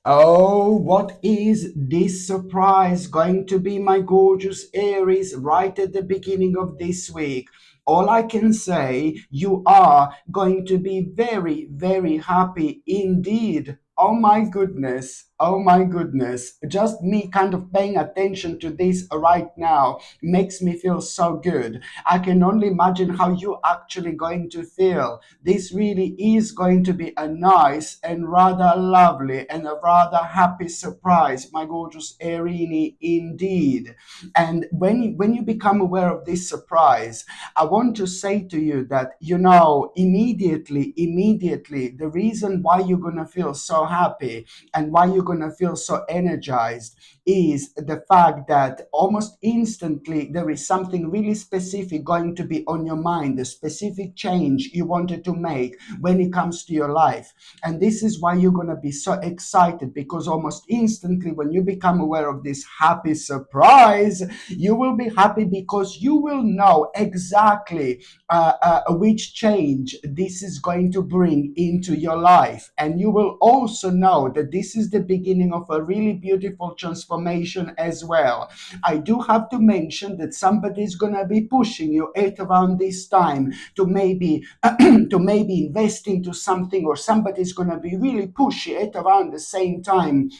Oh, what is this surprise going to be, my gorgeous Aries, right at the beginning of this week? All I can say, you are going to be very, very happy indeed. Oh my goodness. Oh my goodness. Just me kind of paying attention to this right now makes me feel so good. I can only imagine how you actually going to feel. This really is going to be a nice and rather lovely and a rather happy surprise, my gorgeous Erini, indeed. And when you become aware of this surprise, I want to say to you that, immediately, the reason why you're going to feel so happy and why you're going to feel so energized is the fact that almost instantly there is something really specific going to be on your mind, a specific change you wanted to make when it comes to your life. And this is why you're going to be so excited, because almost instantly, when you become aware of this happy surprise, you will be happy because you will know exactly which change this is going to bring into your life. And you will also know that this is the beginning of a really beautiful transformation as well. I do have to mention that somebody is going to be pushing you at around this time to maybe to maybe invest into something, or somebody's going to be really pushy at around the same time.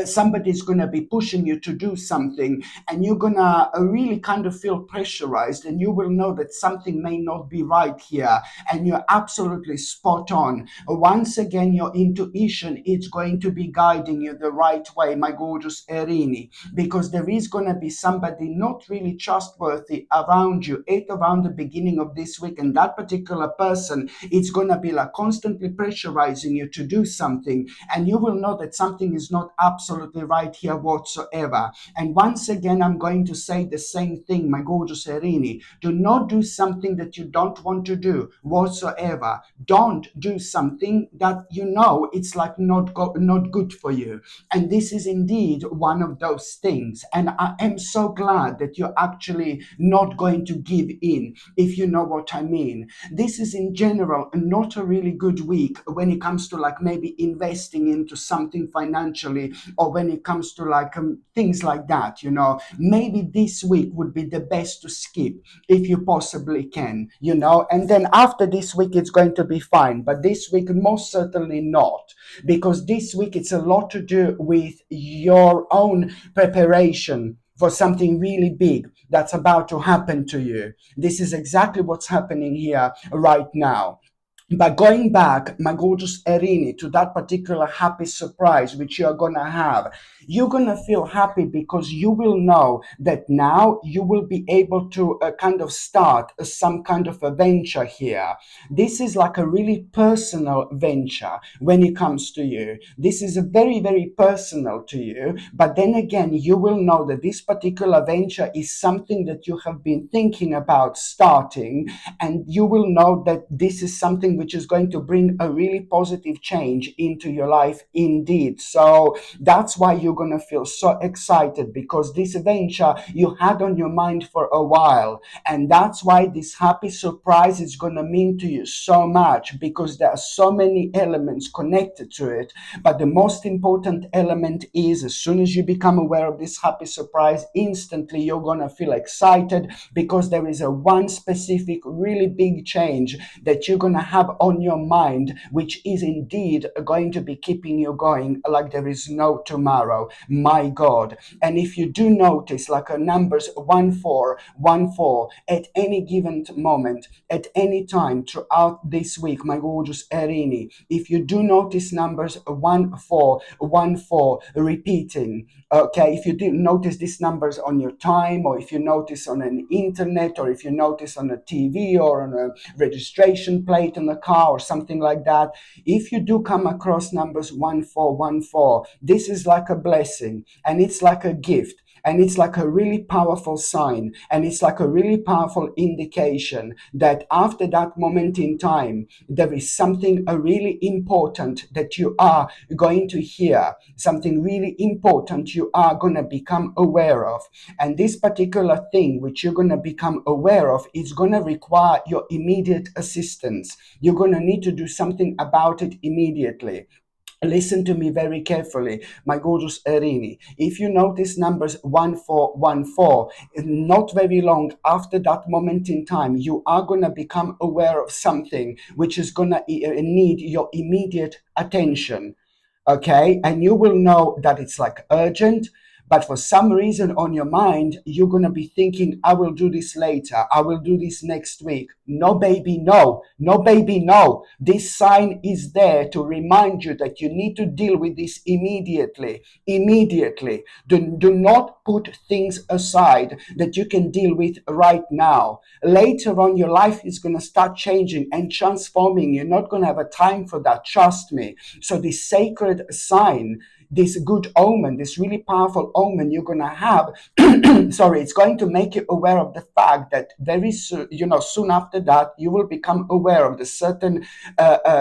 Somebody's going to be pushing you to do something, and you're going to really kind of feel pressurized, and you will know that something may not be right here, and you're absolutely spot on. Once again, your intuition is going to be guiding you the right way, my gorgeous Erini, because there is going to be somebody not really trustworthy around you at around the beginning of this week, and that particular person is going to be like constantly pressurizing you to do something, and you will know that something is not absolutely right here whatsoever. And once again, I'm going to say the same thing, my gorgeous Erini. Do not do something that you don't want to do whatsoever. Don't do something that you know it's like not good for you. And this is indeed one of those things. And I am so glad that you're actually not going to give in, if you know what I mean. This is in general not a really good week when it comes to like maybe investing into something financially, or when it comes to like things like that. Maybe this week would be the best to skip if you possibly can. And then after this week it's going to be fine, but this week most certainly not, because this week it's a lot to do with your own preparation for something really big that's about to happen to you. This is exactly what's happening here right now. But going back, my gorgeous Erini, to that particular happy surprise which you're gonna have, you're gonna feel happy because you will know that now you will be able to kind of start some kind of a venture here. This is like a really personal venture when it comes to you. This is a very, very personal to you. But then again, you will know that this particular venture is something that you have been thinking about starting, and you will know that this is something which is going to bring a really positive change into your life indeed. So that's why you're going to feel so excited, because this venture you had on your mind for a while, and that's why this happy surprise is going to mean to you so much, because there are so many elements connected to it. But the most important element is, as soon as you become aware of this happy surprise, instantly you're going to feel excited, because there is a one specific really big change that you're going to have on your mind, which is indeed going to be keeping you going like there is no tomorrow. My God. And if you do notice, like a numbers 1414 at any given moment, at any time throughout this week, my gorgeous Erini, if you do notice numbers 1414 repeating, okay, if you didn't notice these numbers on your time, or if you notice on an internet, or if you notice on a TV, or on a registration plate on a car or something like that, if you do come across numbers 1414, this is like a blessing, and it's like a gift, and it's like a really powerful sign, and it's like a really powerful indication that after that moment in time, there is something really important that you are going to hear, something really important you are going to become aware of. And this particular thing which you're going to become aware of is going to require your immediate assistance. You're going to need to do something about it immediately. Listen to me very carefully, my gorgeous Erini. If you notice numbers 1414, not very long after that moment in time, you are going to become aware of something which is going to need your immediate attention. Okay, and you will know that it's like urgent, but for some reason on your mind you're going to be thinking, I will do this later, I will do this next week. No baby, no. No baby, no. This sign is there to remind you that you need to deal with this immediately. Do not put things aside that you can deal with right now. Later on, your life is going to start changing and transforming. You're not going to have a time for that, trust me. So this sacred sign, this good omen, this really powerful omen you're going to have, sorry, it's going to make you aware of the fact that very soon, soon after that, you will become aware of the certain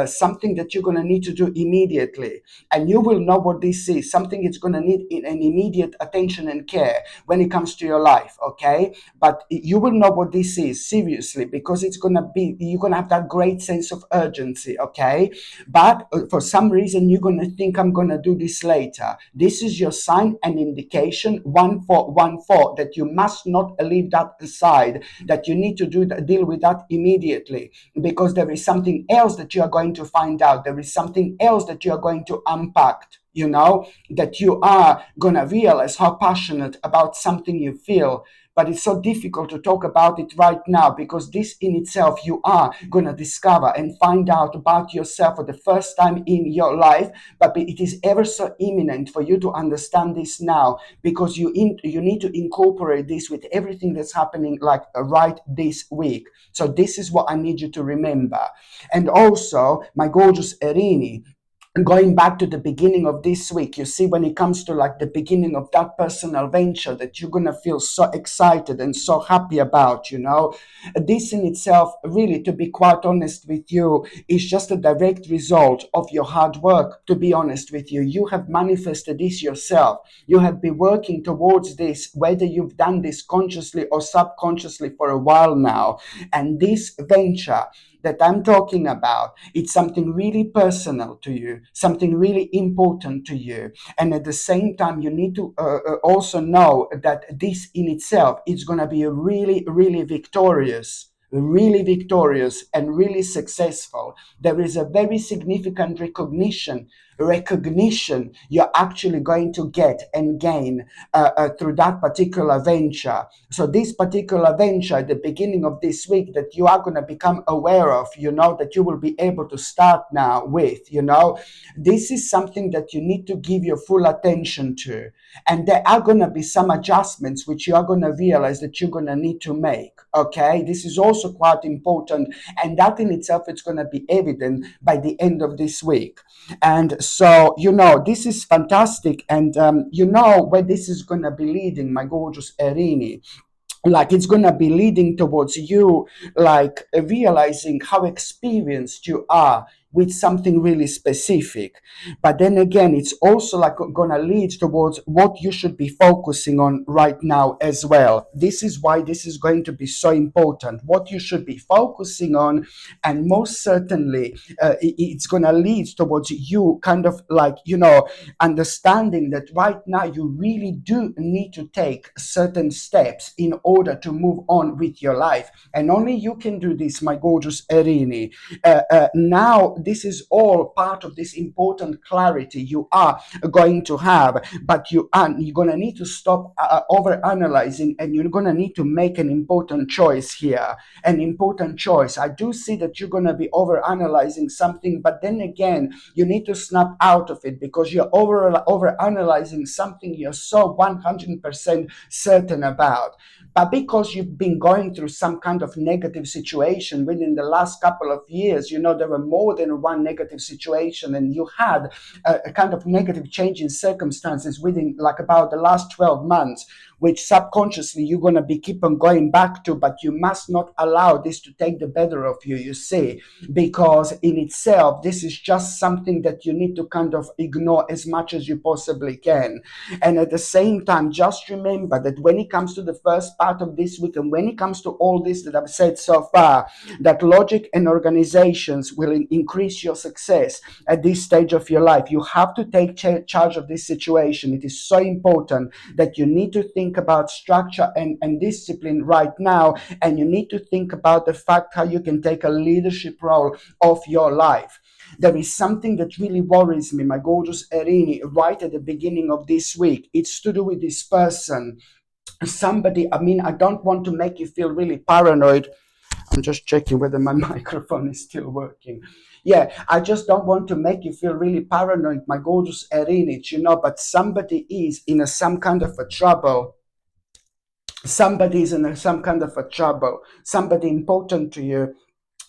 something that you're going to need to do immediately. And you will know what this is, something it's going to need an immediate attention and care when it comes to your life, okay? But you will know what this is, seriously, because it's going to be, you're going to have that great sense of urgency, okay? But for some reason, you're going to think, I'm going to do this later. This is your sign and indication, 1414, that you must not leave that aside, that you need to deal with that immediately, because there is something else that you are going to find out. There is something else that you are going to unpack. That you are going to realize how passionate about something you feel, but it's so difficult to talk about it right now, because this in itself you are going to discover and find out about yourself for the first time in your life. But it is ever so imminent for you to understand this now, because you need to incorporate this with everything that's happening, like right this week. So this is what I need you to remember. And also, my gorgeous Erini, going back to the beginning of this week, you see, when it comes to like the beginning of that personal venture that you're going to feel so excited and so happy about, this in itself, really, to be quite honest with you, is just a direct result of your hard work. To be honest with you, you have manifested this yourself. You have been working towards this, whether you've done this consciously or subconsciously, for a while now. And this venture that I'm talking about, it's something really personal to you, something really important to you. And at the same time, you need to also know that this in itself is going to be a really, really victorious and really successful. There is a very significant recognition you're actually going to get and gain through that particular venture. So this particular venture at the beginning of this week that you are going to become aware of, that you will be able to start now with, this is something that you need to give your full attention to. And there are going to be some adjustments which you are going to realize that you're going to need to make. Okay, this is also quite important, and that in itself is going to be evident by the end of this week. And so, this is fantastic. And where this is going to be leading, my gorgeous Erini, like it's going to be leading towards you, like realizing how experienced you are with something really specific. But then again, it's also like going to lead towards what you should be focusing on right now as well. This is why this is going to be so important, what you should be focusing on. And most certainly, it's going to lead towards you kind of like, understanding that right now you really do need to take certain steps in order to move on with your life. And only you can do this, my gorgeous Erini. Now, this is all part of this important clarity you are going to have, but you're going to need to stop over analyzing, and you're going to need to make an important choice here. An important choice. I do see that you're going to be over analyzing something, but then again, you need to snap out of it, because you're over analyzing something you're so 100% certain about. But because you've been going through some kind of negative situation within the last couple of years, there were more than one negative situation, and you had a kind of negative change in circumstances within like about the last 12 months, which subconsciously you're going to be keep on going back to, but you must not allow this to take the better of you, you see, because in itself, this is just something that you need to kind of ignore as much as you possibly can. And at the same time, just remember that when it comes to the first part of this week, and when it comes to all this that I've said so far, that logic and organizations will increase your success at this stage of your life. You have to take charge of this situation. It is so important that you need to think about structure and discipline right now, and you need to think about the fact how you can take a leadership role of your life. There is something that really worries me, my gorgeous Erini, right at the beginning of this week. It's to do with this person. Somebody, I mean, I don't want to make you feel really paranoid. I'm just checking whether my microphone is still working. Yeah, I just don't want to make you feel really paranoid, my gorgeous Erinich, but somebody is in some kind of a trouble. Somebody is in some kind of a trouble. Somebody important to you,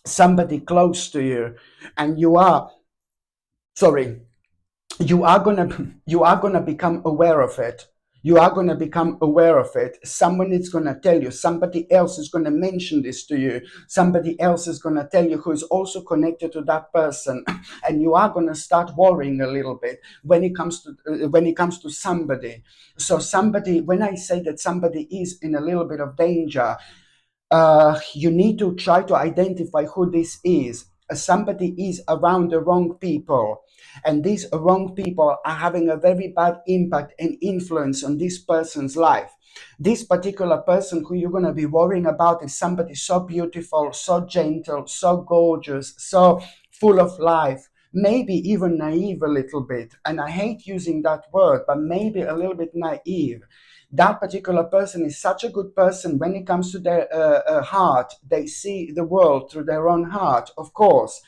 somebody close to you, and sorry, you are gonna become aware of it. You are going to become aware of it. Someone is going to tell you. Somebody else is going to mention this to you. Somebody else is going to tell you, who is also connected to that person, and you are going to start worrying a little bit when it comes to somebody. So somebody, when I say that somebody is in a little bit of danger, you need to try to identify who this is. Somebody is around the wrong people, and these wrong people are having a very bad impact and influence on this person's life. This particular person who you're going to be worrying about is somebody so beautiful, so gentle, so gorgeous, so full of life, maybe even naive a little bit. And I hate using that word, but maybe a little bit naive. That particular person is such a good person when it comes to their heart. They see the world through their own heart, of course.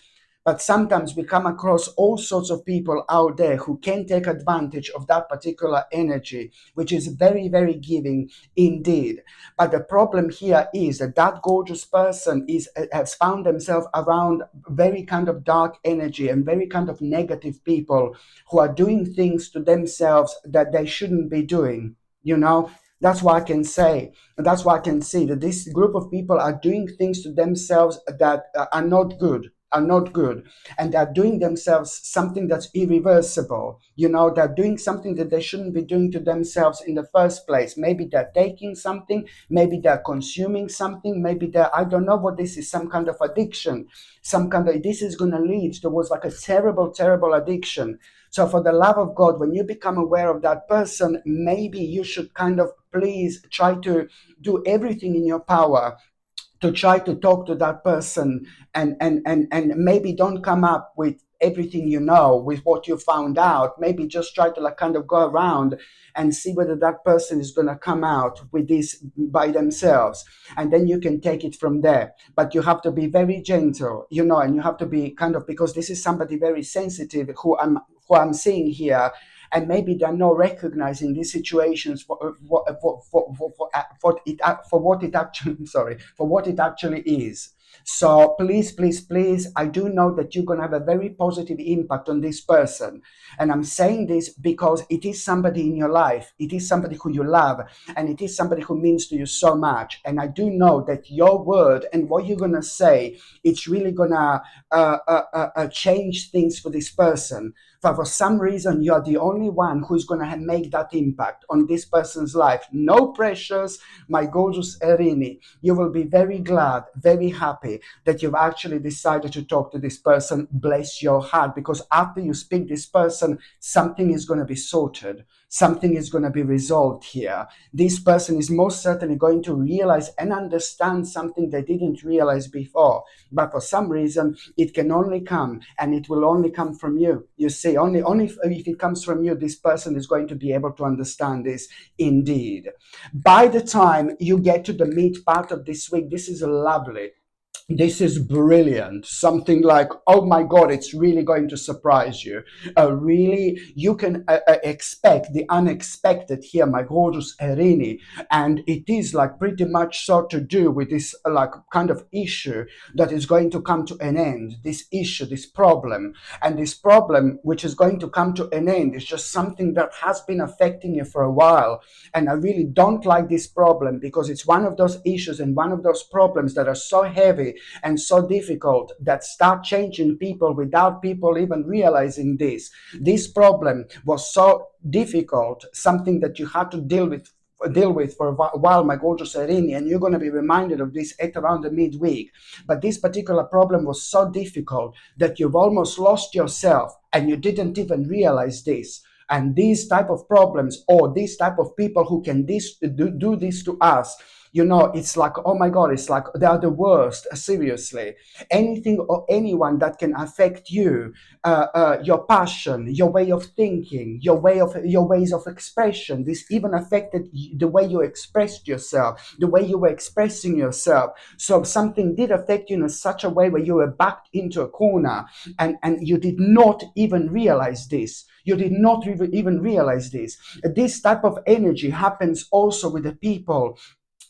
But sometimes we come across all sorts of people out there who can take advantage of that particular energy, which is very, very giving indeed. But the problem here is that that gorgeous person has found themselves around very kind of dark energy and very kind of negative people who are doing things to themselves that they shouldn't be doing. That's why I can say, that's why I can see that this group of people are doing things to themselves that are not good, and they're doing themselves something that's irreversible. They're doing something that they shouldn't be doing to themselves in the first place. Maybe they're taking something, maybe they're consuming something, maybe I don't know what this is, some kind of addiction, this is going to lead towards like a terrible, terrible addiction. So for the love of God, when you become aware of that person, maybe you should kind of please try to do everything in your power to try to talk to that person, and maybe don't come up with everything with what you found out. Maybe just try to like kind of go around and see whether that person is going to come out with this by themselves, and then you can take it from there. But you have to be very gentle, and you have to be kind of, because this is somebody very sensitive who I'm seeing here, and maybe they're not recognizing these situations for what it actually for what it actually is. So please, please, please, I do know that you're going to have a very positive impact on this person. And I'm saying this because it is somebody in your life. It is somebody who you love, and it is somebody who means to you so much. And I do know that your word and what you're going to say, it's really going to change things for this person. For some reason, you are the only one who's going to make that impact on this person's life. No pressures, my gorgeous Erini. You will be very glad, very happy that you've actually decided to talk to this person. Bless your heart, because after you speak this person, something is going to be sorted. Something is going to be resolved here. This person is most certainly going to realize and understand something they didn't realize before. But for some reason, it can only come, and it will only come from you. You see, only if it comes from you, this person is going to be able to understand this indeed. By the time you get to the mid part of this week, this is lovely. This is brilliant. Something like, oh my God, it's really going to surprise you. Really, you can expect the unexpected here, my gorgeous Erini. And it is like pretty much so to do with this like kind of issue that is going to come to an end. This issue, this problem. And this problem, which is going to come to an end, is just something that has been affecting you for a while. And I really don't like this problem because it's one of those issues and one of those problems that are so heavy and so difficult that start changing people without people even realizing this. This problem was so difficult, something that you had to deal with for a while, my gorgeous Irene, and you're going to be reminded of this at around the midweek. But this particular problem was so difficult that you've almost lost yourself and you didn't even realize this. And these type of problems or these type of people who can do this to us, it's like, oh my God, it's like they are the worst. Seriously, anything or anyone that can affect you, your passion, your way of thinking, your ways of expression. This even affected the way you expressed yourself, the way you were expressing yourself. So something did affect you in such a way where you were backed into a corner, and you did not even realize this. You did not even realize this. This type of energy happens also with the people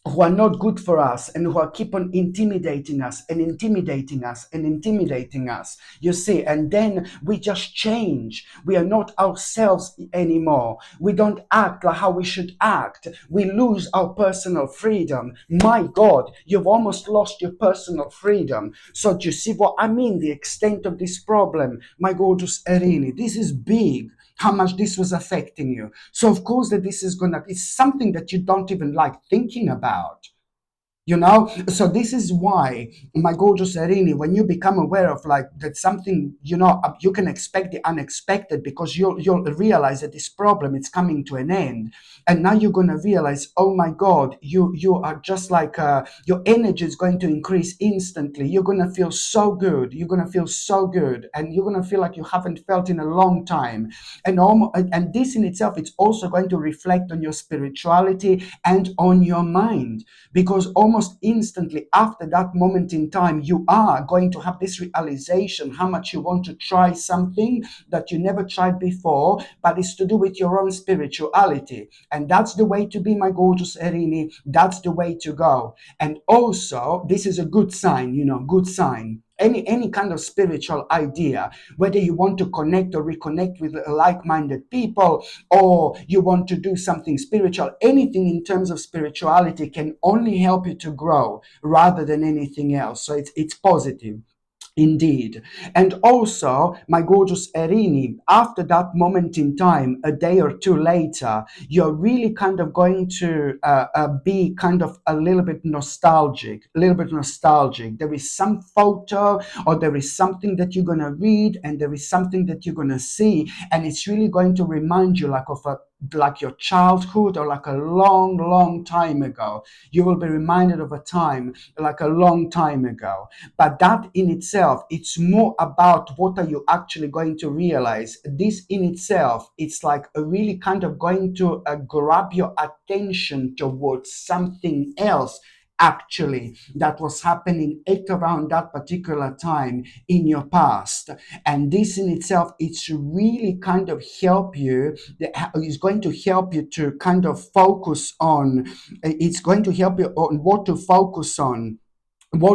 who are not good for us and who are keep on intimidating us and intimidating us and intimidating us, you see. And then we just change. We are not ourselves anymore. We don't act like how we should act. We lose our personal freedom. My God, you've almost lost your personal freedom. So do you see what I mean? The extent of this problem, my gorgeous Erini, this is big, how much this was affecting you. So of course that this is gonna, it's something that you don't even like thinking about. So this is why, my gorgeous Erini, when you become aware of like that something, you can expect the unexpected, because you'll realize that this problem is coming to an end. And now you're going to realize, oh my God, you are just like, your energy is going to increase instantly. You're going to feel so good. You're going to feel so good, and you're going to feel like you haven't felt in a long time. And this in itself, it's also going to reflect on your spirituality and on your mind, because almost instantly after that moment in time, you are going to have this realization how much you want to try something that you never tried before, but it's to do with your own spirituality. And that's the way to be, my gorgeous Erini. That's the way to go. And also, this is a good sign, good sign. Any kind of spiritual idea, whether you want to connect or reconnect with like-minded people, or you want to do something spiritual, anything in terms of spirituality can only help you to grow rather than anything else. So it's positive. Indeed. And also, my gorgeous Erini, after that moment in time, a day or two later, you're really kind of going to be kind of a little bit nostalgic, a little bit nostalgic. There is some photo or there is something that you're going to read, and there is something that you're going to see, and it's really going to remind you like your childhood, or like a long, long time ago. You will be reminded of a time like a long time ago. But that in itself, it's more about what are you actually going to realize. This in itself, it's like a really kind of going to grab your attention towards something else actually that was happening at around that particular time in your past. And this in itself, it's really kind of help you, is going to help you to kind of focus on, it's going to help you on what to focus on, and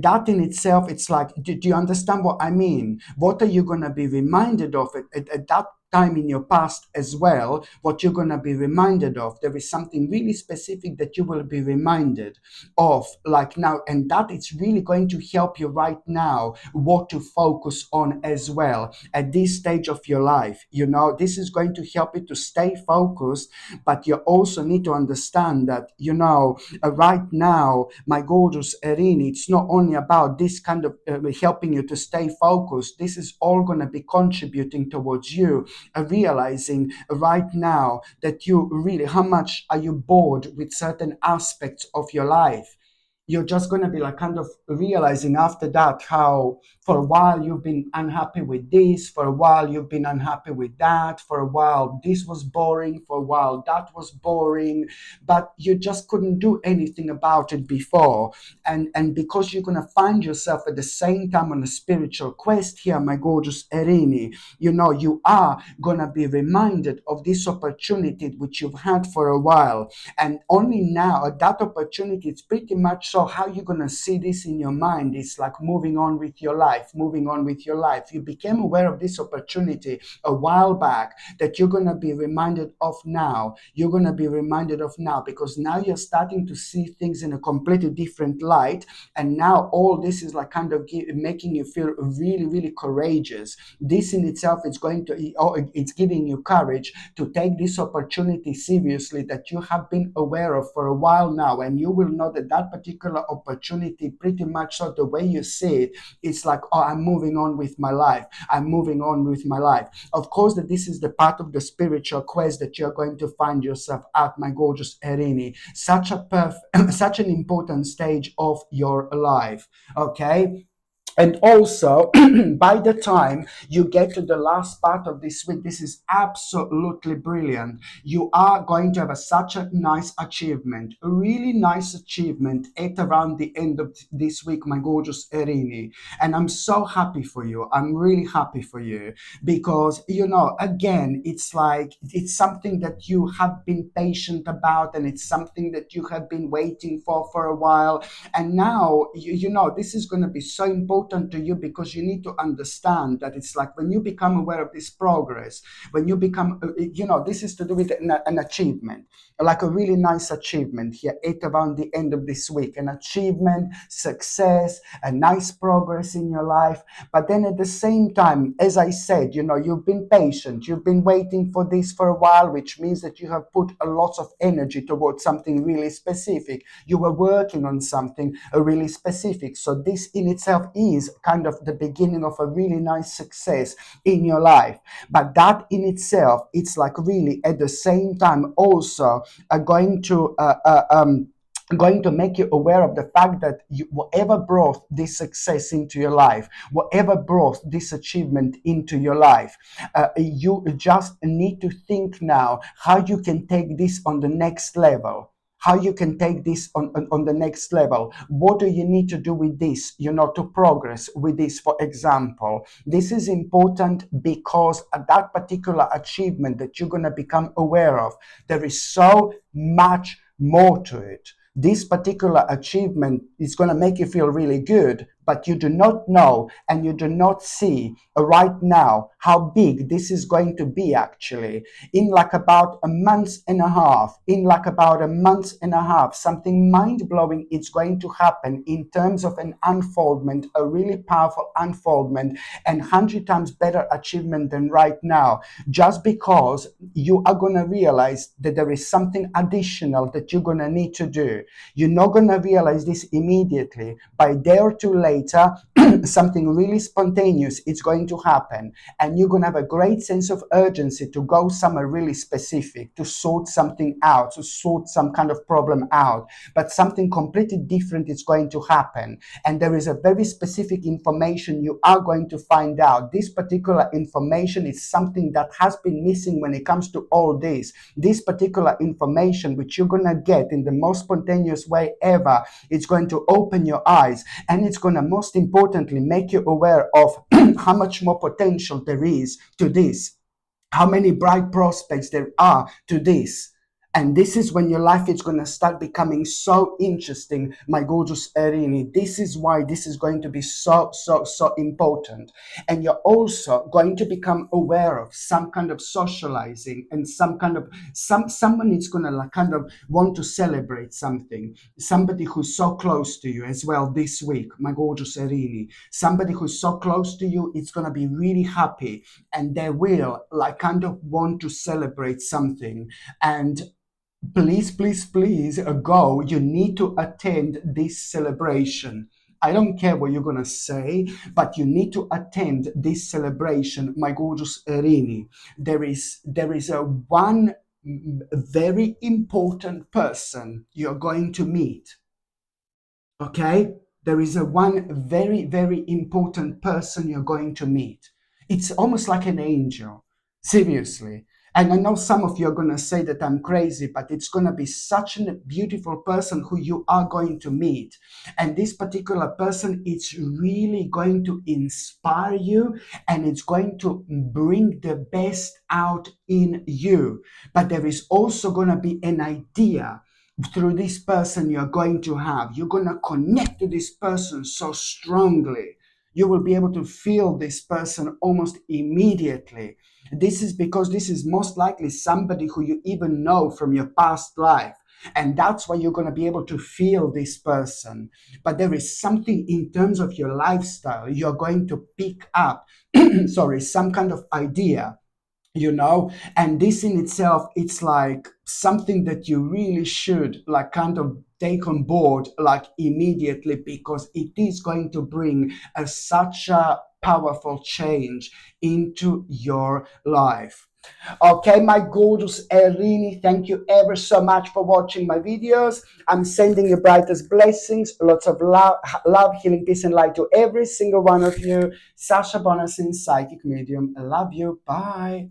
that in itself, it's like, do you understand what I mean? What are you going to be reminded of at that time in your past as well? What you're going to be reminded of, there is something really specific that you will be reminded of, like now, and that it's really going to help you right now what to focus on as well at this stage of your life. This is going to help you to stay focused, but you also need to understand that, right now, my gorgeous Erini, it's not only about this kind of helping you to stay focused. This is all going to be contributing towards you realizing right now that you really, how much are you bored with certain aspects of your life? you're just going to be like kind of realizing after that how for a while you've been unhappy with this, for a while you've been unhappy with that, for a while this was boring, for a while that was boring, but you just couldn't do anything about it before. And because you're going to find yourself at the same time on a spiritual quest here, my gorgeous Erini, you are going to be reminded of this opportunity which you've had for a while. And only now, at that opportunity, it's pretty much so how you're going to see this in your mind. It's like moving on with your life, moving on with your life. You became aware of this opportunity a while back that you're going to be reminded of now. You're going to be reminded of now because now you're starting to see things in a completely different light. And now all this is like kind of making you feel really, really courageous. This in itself is it's giving you courage to take this opportunity seriously that you have been aware of for a while now. And you will know that that particular opportunity, pretty much so the way you see it, it's like, oh, I'm moving on with my life. I'm moving on with my life. Of course, that this is the part of the spiritual quest that you're going to find yourself at, my gorgeous Erini. Such an important stage of your life. Okay. And also, by the time you get to the last part of this week, this is absolutely brilliant. You are going to have such a nice achievement, a really nice achievement at around the end of this week, my gorgeous Erini. And I'm so happy for you. I'm really happy for you because, again, it's like it's something that you have been patient about and it's something that you have been waiting for a while. And now, this is going to be so important to you because you need to understand that it's like when you become aware of this progress, when you become, this is to do with an achievement, like a really nice achievement here at around the end of this week, an achievement, success, a nice progress in your life. But then at the same time, as I said, you've been patient, you've been waiting for this for a while, which means that you have put a lot of energy towards something really specific. You were working on something really specific. So this in itself is kind of the beginning of a really nice success in your life. But that in itself, it's like really at the same time also going to make you aware of the fact that whatever brought this success into your life, whatever brought this achievement into your life, you just need to think now how you can take this on the next level. How you can take this on the next level. What do you need to do with this, to progress with this, for example? This is important because at that particular achievement that you're going to become aware of, there is so much more to it. This particular achievement is going to make you feel really good, but you do not know and you do not see right now how big this is going to be actually. In like about a month and a half, something mind-blowing is going to happen in terms of an unfoldment, a really powerful unfoldment, and 100 times better achievement than right now, just because you are going to realize that there is something additional that you're going to need to do. You're not going to realize this immediately. By a day or two later, something really spontaneous is going to happen, and you're going to have a great sense of urgency to go somewhere really specific, to sort something out, to sort some kind of problem out. But something completely different is going to happen, and there is a very specific information you are going to find out. This particular information is something that has been missing when it comes to all this. This particular information, which you're going to get in the most spontaneous way ever, it's going to open your eyes, and it's going to most importantly make you aware of how much more potential there is to this, how many bright prospects there are to this. And this is when your life is going to start becoming so interesting, my gorgeous Erini. This is why this is going to be so, so, so important. And you're also going to become aware of some kind of socializing and some kind of, someone is going to like kind of want to celebrate something. Somebody who's so close to you as well this week, my gorgeous Erini. Somebody who's so close to you, it's going to be really happy, and they will like kind of want to celebrate something. And please, please, please go. You need to attend this celebration. I don't care what you're going to say, but you need to attend this celebration, my gorgeous Erini. There is a one very important person you're going to meet. Okay, there is a one very, very important person you're going to meet. It's almost like an angel, seriously. And I know some of you are going to say that I'm crazy, but it's going to be such a beautiful person who you are going to meet. And this particular person, it's really going to inspire you, and it's going to bring the best out in you. But there is also going to be an idea through this person you're going to have. You're going to connect to this person so strongly. You will be able to feel this person almost immediately. This is because this is most likely somebody who you even know from your past life. And that's why you're going to be able to feel this person. But there is something in terms of your lifestyle you're going to pick up, sorry, some kind of idea, and this in itself, it's like something that you really should like kind of take on board like immediately, because it is going to bring such a powerful change into your life. Okay, my gorgeous Erini, thank you ever so much for watching my videos. I'm sending you brightest blessings, lots of love, healing, peace, and light to every single one of you. Sasha Bonasin, Psychic Medium. I love you. Bye.